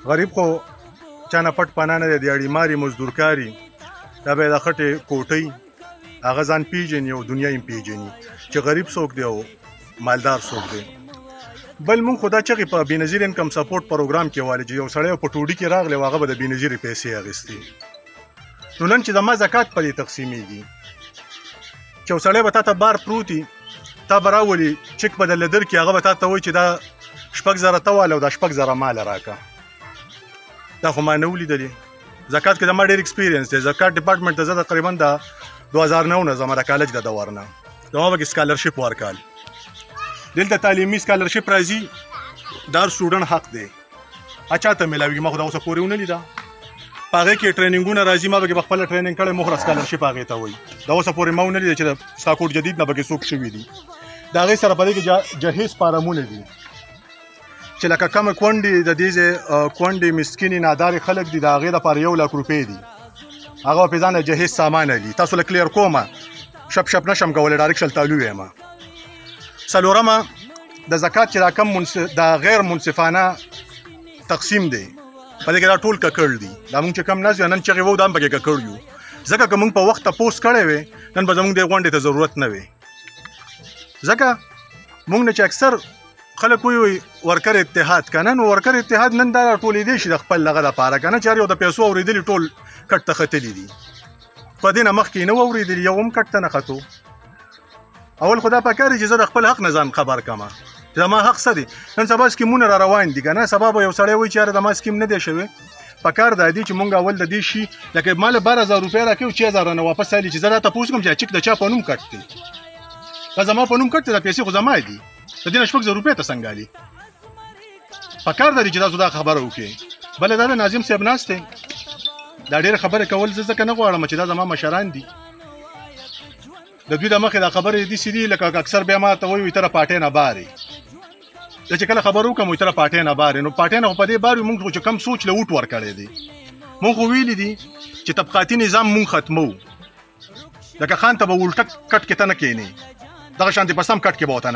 غریب خو چا نه پټ پناه نه دی، د اړیماري مزدورکاري دا به یې د خټې کوټۍ هغه ځان پیژني او دنیا یې پیژني چې غریب څوک دی او مالدار څوک دی. بل مونږ خو دا چغې په بېنظیر انکم سپورټ پروګرام کې والی چې یو سړی په ټوډي کې راغلی او هغه به د بېنظیرې پیسې اخیستې. نو نن چې زما زکات په دې تقسیمیږي چې یو سړی به تا ته بار پروت وي، تا به راولي چک به درله درکړي، هغه به تا ته وایي چې دا 6,000 ته واله او دا 6,000 ماله راکړه. دا خو ما نه ولیدلې. زکات کې زما ډېر اکسپیرینس دی. زکات ډپارټمنټ ته زه تقریبا د 2009 نه زما د کالج د دور نه زما پکې سکالرشپ ورکال. دلته تعلیمي سکالرشپ راځي، دا هر سټوډنټ حق دی، هر چا ته میلاویږي. ما خو دا اوسه پورې ونه لیده. په هغې کې ټریننګونه راځي، ما پکې په خپله ټریننګ کړی، مخره سکالرشپ هغې ته وایي. دا اوسه پورې ما ونه لیده چې د ساکوټ جدید نه پکې څوک شوي دي. د هغې سره په دې کې جهیز فارمونه دي چې لکه کمه کونډې د دې ځای کونډې مسکینې نادارې خلک دي، د هغې دپاره 1,00,000 روپۍ دي. هغه به پرې ځان د جهیز سامان علي. تاسو له کلیر کومه شپ شپ نشم کولی، ډایرکټ شلتالو یم. څلورمه د زکات چې دا کم د غیر منصفانه تقسیم دی، په دې کې دا ټول ککړ دي. دا مونږ چې کم ناست یو نن چغې وو دا هم پکې ککړ یو، ځکه که مونږ په وخت تپوس کړی وی نن به زمونږ دې غونډې ته ضرورت نه وی. ځکه مونږ نه چې اکثر خلک وایي ورکر اتحاد که نه، نو ورکر اتحاد نن دا راټولېدی شي د خپل دغه دپاره که نه، چې هر یو د پیسو اورېدلي ټول کټ ته ختلي دي. په دې نه مخکې یې نه و اورېدلي، یو هم کټ ته نه ختو. اول خو دا پکار دی چې زه د خپل حق نه ځان خبر کړم چې زما حق څه دی. نن سبا سکیمونه را روان دي که نه، سبا به یو سړی وایي چې یاره زما سکیم نه دی شوی. پکار دا دی چې مونږ اول د دې شي لکه ما له 12,000 روپۍ راکړي او 6,000 نه واپس رالي چې زه دا تپوس کوم چې چک د چا په نوم کټ دی. دا زما په نوم کټ دی، دا پیسې خو زما دي، د دې نه 6,000 روپۍ ته څنګه علي؟ پکار دا دی چې تاسو دا خبره وکړئ. بله دا د ناظم صاحب ناست دی، دا ډېرې خبرې کول زه ځکه نه غواړم چې دا زما مشران دي، د دوی د مخې دا خبرې داسې دي لکه اکثر بیا ما ته وایي ته د پارټۍ نه بار یې. زه چې کله خبره وکړم وایي ته د پارټۍ نه بار یې. نو پارټۍ نه خو په دې بار وي، مونږ خو چې کم سوچ له ووټ ورکړی دی. مونږ خو ویلي دي چې طبقاتي نظام مونږ ختمو. لکه خان ته به الټه کټ کې ته نه کښېنې، دغه شانتې په سم کټ کې به ورته